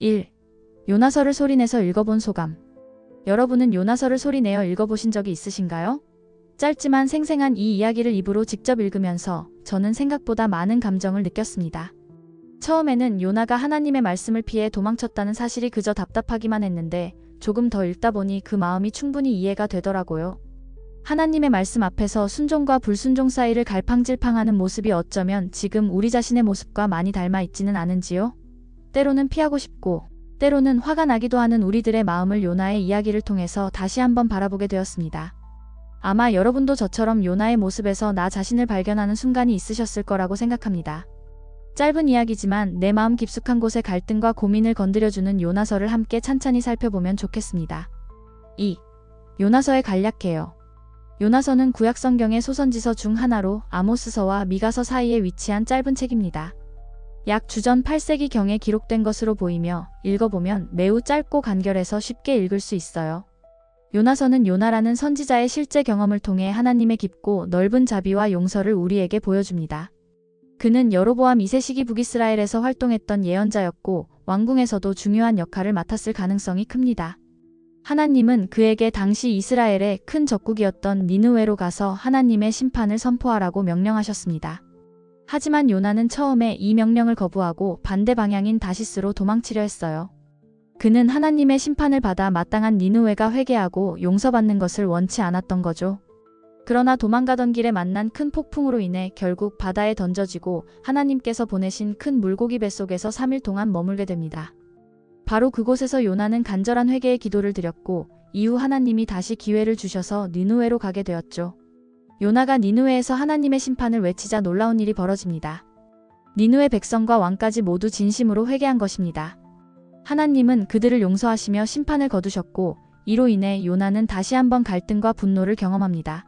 1. 요나서를 소리내서 읽어본 소감. 여러분은 요나서를 소리내어 읽어보신 적이 있으신가요? 짧지만 생생한 이 이야기를 입으로 직접 읽으면서 저는 생각보다 많은 감정을 느꼈습니다. 처음에는 요나가 하나님의 말씀을 피해 도망쳤다는 사실이 그저 답답하기만 했는데 조금 더 읽다 보니 그 마음이 충분히 이해가 되더라고요. 하나님의 말씀 앞에서 순종과 불순종 사이를 갈팡질팡하는 모습이 어쩌면 지금 우리 자신의 모습과 많이 닮아 있지는 않은지요? 때로는 피하고 싶고 때로는 화가 나기도 하는 우리들의 마음을 요나의 이야기를 통해서 다시 한번 바라보게 되었습니다. 아마 여러분도 저처럼 요나의 모습에서 나 자신을 발견하는 순간이 있으셨을 거라고 생각합니다. 짧은 이야기지만 내 마음 깊숙한 곳의 갈등과 고민을 건드려주는 요나서를 함께 찬찬히 살펴보면 좋겠습니다. 2. 요나서의 간략해요. 요나서는 구약성경의 소선지서 중 하나로 아모스서와 미가서 사이에 위치한 짧은 책입니다. 약 주전 8세기경에 기록된 것으로 보이며 읽어보면 매우 짧고 간결해서 쉽게 읽을 수 있어요. 요나서는 요나라는 선지자의 실제 경험을 통해 하나님의 깊고 넓은 자비와 용서를 우리에게 보여줍니다. 그는 여로보암 2세 시기 북이스라엘에서 활동했던 예언자였고 왕궁에서도 중요한 역할을 맡았을 가능성이 큽니다. 하나님은 그에게 당시 이스라엘의 큰 적국이었던 니느웨로 가서 하나님의 심판을 선포하라고 명령하셨습니다. 하지만 요나는 처음에 이 명령을 거부하고 반대 방향인 다시스로 도망치려 했어요. 그는 하나님의 심판을 받아 마땅한 니느웨가 회개하고 용서받는 것을 원치 않았던 거죠. 그러나 도망가던 길에 만난 큰 폭풍으로 인해 결국 바다에 던져지고 하나님께서 보내신 큰 물고기 뱃속에서 3일 동안 머물게 됩니다. 바로 그곳에서 요나는 간절한 회개의 기도를 드렸고 이후 하나님이 다시 기회를 주셔서 니느웨로 가게 되었죠. 요나가 니느웨에서 하나님의 심판을 외치자 놀라운 일이 벌어집니다. 니느웨 백성과 왕까지 모두 진심으로 회개한 것입니다. 하나님은 그들을 용서하시며 심판을 거두셨고 이로 인해 요나는 다시 한번 갈등과 분노를 경험합니다.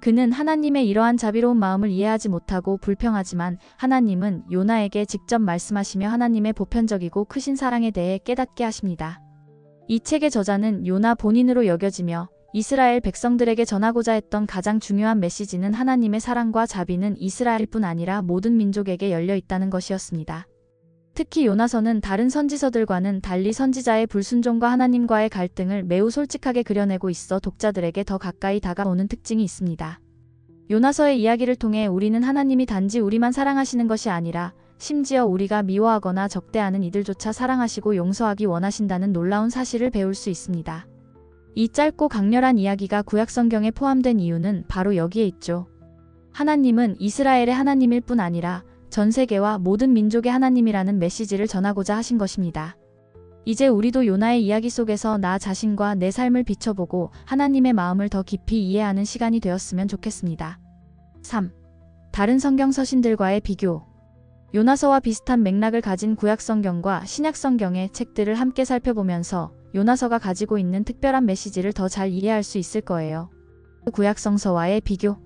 그는 하나님의 이러한 자비로운 마음을 이해하지 못하고 불평하지만 하나님은 요나에게 직접 말씀하시며 하나님의 보편적이고 크신 사랑에 대해 깨닫게 하십니다. 이 책의 저자는 요나 본인으로 여겨지며 이스라엘 백성들에게 전하고자 했던 가장 중요한 메시지는 하나님의 사랑과 자비는 이스라엘뿐 아니라 모든 민족에게 열려 있다는 것이었습니다. 특히 요나서는 다른 선지서들과는 달리 선지자의 불순종과 하나님과의 갈등을 매우 솔직하게 그려내고 있어 독자들에게 더 가까이 다가오는 특징이 있습니다. 요나서의 이야기를 통해 우리는 하나님이 단지 우리만 사랑하시는 것이 아니라 심지어 우리가 미워하거나 적대하는 이들조차 사랑하시고 용서하기 원하신다는 놀라운 사실을 배울 수 있습니다. 이 짧고 강렬한 이야기가 구약성경에 포함된 이유는 바로 여기에 있죠. 하나님은 이스라엘의 하나님일 뿐 아니라 전 세계와 모든 민족의 하나님이라는 메시지를 전하고자 하신 것입니다. 이제 우리도 요나의 이야기 속에서 나 자신과 내 삶을 비춰보고 하나님의 마음을 더 깊이 이해하는 시간이 되었으면 좋겠습니다. 3. 다른 성경 서신들과의 비교. 요나서와 비슷한 맥락을 가진 구약성경과 신약성경의 책들을 함께 살펴보면서 요나서가 가지고 있는 특별한 메시지를 더 잘 이해할 수 있을 거예요. 구약성서와의 비교.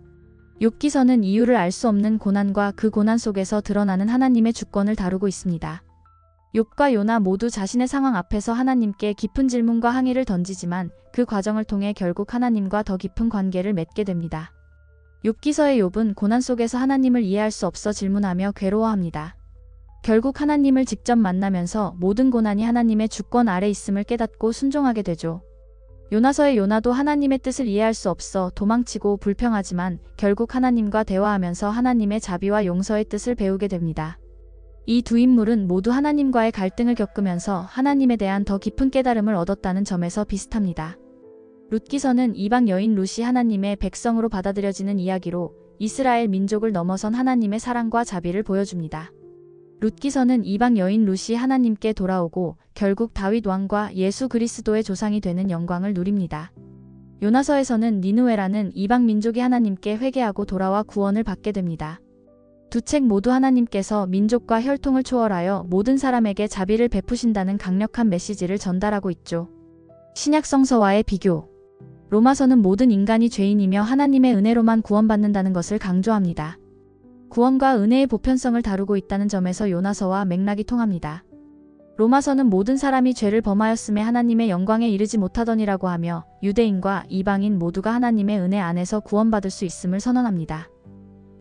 욥기서는 이유를 알 수 없는 고난과 그 고난 속에서 드러나는 하나님의 주권을 다루고 있습니다. 욥과 요나 모두 자신의 상황 앞에서 하나님께 깊은 질문과 항의를 던지지만 그 과정을 통해 결국 하나님과 더 깊은 관계를 맺게 됩니다. 욥기서의 욥은 고난 속에서 하나님을 이해할 수 없어 질문하며 괴로워합니다. 결국 하나님을 직접 만나면서 모든 고난이 하나님의 주권 아래 있음을 깨닫고 순종하게 되죠. 요나서의 요나도 하나님의 뜻을 이해할 수 없어 도망치고 불평하지만 결국 하나님과 대화하면서 하나님의 자비와 용서의 뜻을 배우게 됩니다. 이 두 인물은 모두 하나님과의 갈등을 겪으면서 하나님에 대한 더 깊은 깨달음을 얻었다는 점에서 비슷합니다. 룻기서는 이방 여인 룻이 하나님의 백성으로 받아들여지는 이야기로 이스라엘 민족을 넘어선 하나님의 사랑과 자비를 보여줍니다. 룻기서는 이방 여인 룻이 하나님께 돌아오고 결국 다윗 왕과 예수 그리스도의 조상이 되는 영광을 누립니다. 요나서에서는 니느웨라는 이방 민족이 하나님께 회개하고 돌아와 구원을 받게 됩니다. 두 책 모두 하나님께서 민족과 혈통을 초월하여 모든 사람에게 자비를 베푸신다는 강력한 메시지를 전달하고 있죠. 신약성서와의 비교. 로마서는 모든 인간이 죄인이며 하나님의 은혜로만 구원받는다는 것을 강조합니다. 구원과 은혜의 보편성을 다루고 있다는 점에서 요나서와 맥락이 통합니다. 로마서는 모든 사람이 죄를 범하였음에 하나님의 영광에 이르지 못하더니라고 하며 유대인과 이방인 모두가 하나님의 은혜 안에서 구원받을 수 있음을 선언합니다.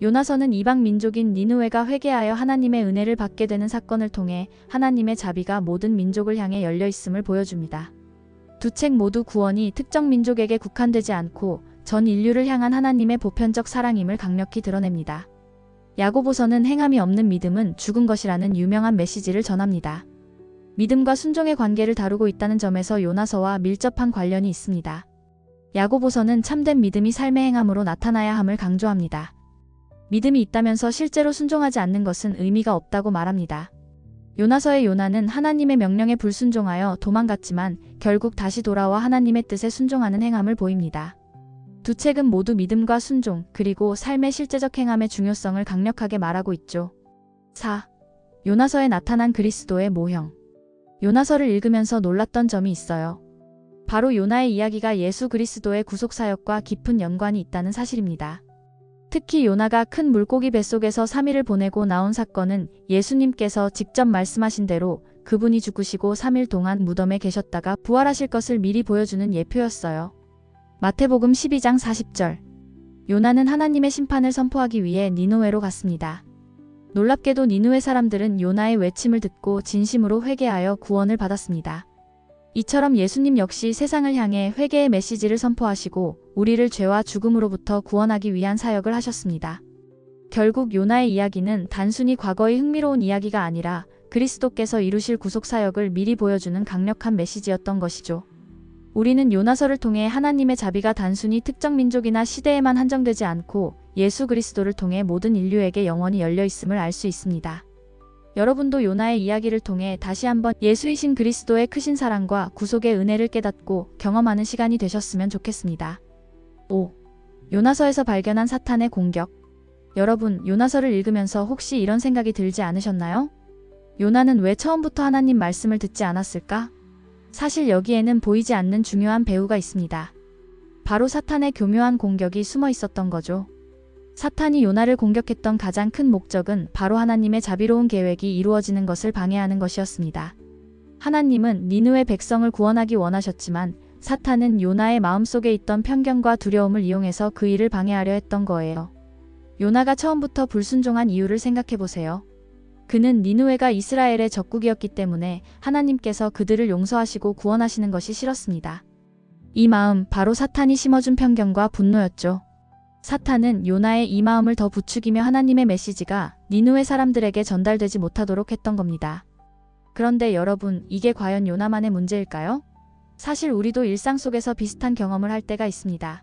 요나서는 이방 민족인 니느웨가 회개하여 하나님의 은혜를 받게 되는 사건을 통해 하나님의 자비가 모든 민족을 향해 열려 있음을 보여줍니다. 두 책 모두 구원이 특정 민족에게 국한되지 않고 전 인류를 향한 하나님의 보편적 사랑임을 강력히 드러냅니다. 야고보서는 행함이 없는 믿음은 죽은 것이라는 유명한 메시지를 전합니다. 믿음과 순종의 관계를 다루고 있다는 점에서 요나서와 밀접한 관련이 있습니다. 야고보서는 참된 믿음이 삶의 행함으로 나타나야 함을 강조합니다. 믿음이 있다면서 실제로 순종하지 않는 것은 의미가 없다고 말합니다. 요나서의 요나는 하나님의 명령에 불순종하여 도망갔지만 결국 다시 돌아와 하나님의 뜻에 순종하는 행함을 보입니다. 두 책은 모두 믿음과 순종, 그리고 삶의 실제적 행함의 중요성을 강력하게 말하고 있죠. 4. 요나서에 나타난 그리스도의 모형. 요나서를 읽으면서 놀랐던 점이 있어요. 바로 요나의 이야기가 예수 그리스도의 구속사역과 깊은 연관이 있다는 사실입니다. 특히 요나가 큰 물고기 뱃속에서 3일을 보내고 나온 사건은 예수님께서 직접 말씀하신 대로 그분이 죽으시고 3일 동안 무덤에 계셨다가 부활하실 것을 미리 보여주는 예표였어요. 마태복음 12장 40절. 요나는 하나님의 심판을 선포하기 위해 니느웨로 갔습니다. 놀랍게도 니느웨 사람들은 요나의 외침을 듣고 진심으로 회개하여 구원을 받았습니다. 이처럼 예수님 역시 세상을 향해 회개의 메시지를 선포하시고 우리를 죄와 죽음으로부터 구원하기 위한 사역을 하셨습니다. 결국 요나의 이야기는 단순히 과거의 흥미로운 이야기가 아니라 그리스도께서 이루실 구속사역을 미리 보여주는 강력한 메시지였던 것이죠. 우리는 요나서를 통해 하나님의 자비가 단순히 특정 민족이나 시대에만 한정되지 않고 예수 그리스도를 통해 모든 인류에게 영원히 열려 있음을 알 수 있습니다. 여러분도 요나의 이야기를 통해 다시 한번 예수이신 그리스도의 크신 사랑과 구속의 은혜를 깨닫고 경험하는 시간이 되셨으면 좋겠습니다. 5. 요나서에서 발견한 사탄의 공격. 여러분, 요나서를 읽으면서 혹시 이런 생각이 들지 않으셨나요? 요나는 왜 처음부터 하나님 말씀을 듣지 않았을까? 사실 여기에는 보이지 않는 중요한 배후가 있습니다. 바로 사탄의 교묘한 공격이 숨어 있었던 거죠. 사탄이 요나를 공격했던 가장 큰 목적은 바로 하나님의 자비로운 계획이 이루어지는 것을 방해하는 것이었습니다. 하나님은 니느웨 백성을 구원하기 원하셨지만 사탄은 요나의 마음속에 있던 편견과 두려움을 이용해서 그 일을 방해하려 했던 거예요. 요나가 처음부터 불순종한 이유를 생각해보세요. 그는 니느웨가 이스라엘의 적국이었기 때문에 하나님께서 그들을 용서하시고 구원하시는 것이 싫었습니다. 이 마음, 바로 사탄이 심어준 편견과 분노였죠. 사탄은 요나의 이 마음을 더 부추기며 하나님의 메시지가 니느웨 사람들에게 전달되지 못하도록 했던 겁니다. 그런데 여러분, 이게 과연 요나만의 문제일까요? 사실 우리도 일상 속에서 비슷한 경험을 할 때가 있습니다.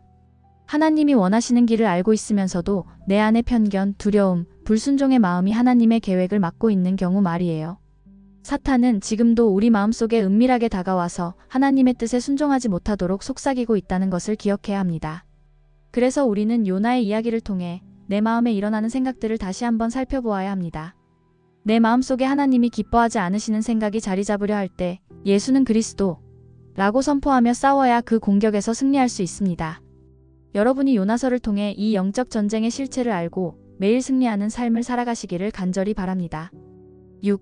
하나님이 원하시는 길을 알고 있으면서도 내 안의 편견, 두려움, 불순종의 마음이 하나님의 계획을 막고 있는 경우 말이에요. 사탄은 지금도 우리 마음속에 은밀하게 다가와서 하나님의 뜻에 순종하지 못하도록 속삭이고 있다는 것을 기억해야 합니다. 그래서 우리는 요나의 이야기를 통해 내 마음에 일어나는 생각들을 다시 한번 살펴보아야 합니다. 내 마음속에 하나님이 기뻐하지 않으시는 생각이 자리 잡으려 할 때 예수는 그리스도 라고 선포하며 싸워야 그 공격에서 승리할 수 있습니다. 여러분이 요나서를 통해 이 영적 전쟁의 실체를 알고 매일 승리하는 삶을 살아가시기를 간절히 바랍니다. 6.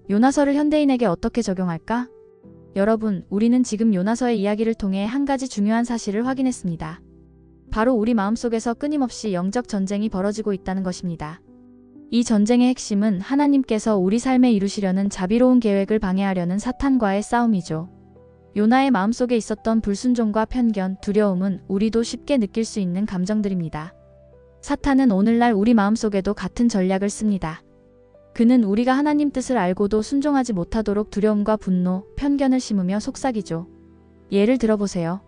요나서를 현대인에게 어떻게 적용할까? 여러분, 우리는 지금 요나서의 이야기를 통해 한 가지 중요한 사실을 확인했습니다. 바로 우리 마음속에서 끊임없이 영적 전쟁이 벌어지고 있다는 것입니다. 이 전쟁의 핵심은 하나님께서 우리 삶에 이루시려는 자비로운 계획을 방해하려는 사탄과의 싸움이죠. 요나의 마음속에 있었던 불순종과 편견, 두려움은 우리도 쉽게 느낄 수 있는 감정들입니다. 사탄은 오늘날 우리 마음속에도 같은 전략을 씁니다. 그는 우리가 하나님 뜻을 알고도 순종하지 못하도록 두려움과 분노, 편견을 심으며 속삭이죠. 예를 들어보세요.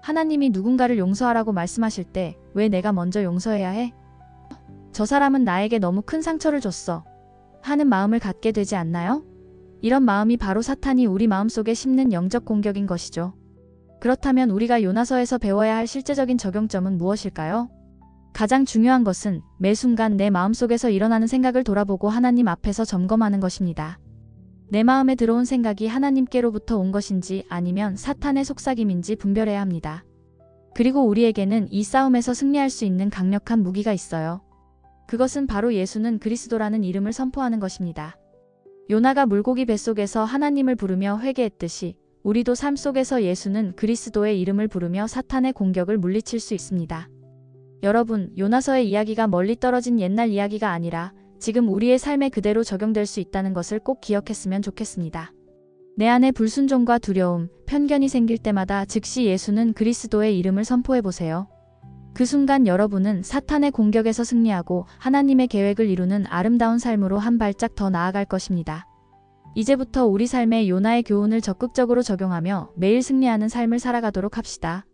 하나님이 누군가를 용서하라고 말씀하실 때 왜 내가 먼저 용서해야 해? 저 사람은 나에게 너무 큰 상처를 줬어. 하는 마음을 갖게 되지 않나요? 이런 마음이 바로 사탄이 우리 마음속에 심는 영적 공격인 것이죠. 그렇다면 우리가 요나서에서 배워야 할 실제적인 적용점은 무엇일까요? 가장 중요한 것은 매 순간 내 마음속에서 일어나는 생각을 돌아보고 하나님 앞에서 점검하는 것입니다. 내 마음에 들어온 생각이 하나님께로부터 온 것인지 아니면 사탄의 속삭임인지 분별해야 합니다. 그리고 우리에게는 이 싸움에서 승리할 수 있는 강력한 무기가 있어요. 그것은 바로 예수는 그리스도라는 이름을 선포하는 것입니다. 요나가 물고기 뱃속에서 하나님을 부르며 회개했듯이 우리도 삶 속에서 예수는 그리스도의 이름을 부르며 사탄의 공격을 물리칠 수 있습니다. 여러분, 요나서의 이야기가 멀리 떨어진 옛날 이야기가 아니라 지금 우리의 삶에 그대로 적용될 수 있다는 것을 꼭 기억했으면 좋겠습니다. 내 안에 불순종과 두려움, 편견이 생길 때마다 즉시 예수는 그리스도의 이름을 선포해보세요. 그 순간 여러분은 사탄의 공격에서 승리하고 하나님의 계획을 이루는 아름다운 삶으로 한 발짝 더 나아갈 것입니다. 이제부터 우리 삶에 요나의 교훈을 적극적으로 적용하며 매일 승리하는 삶을 살아가도록 합시다.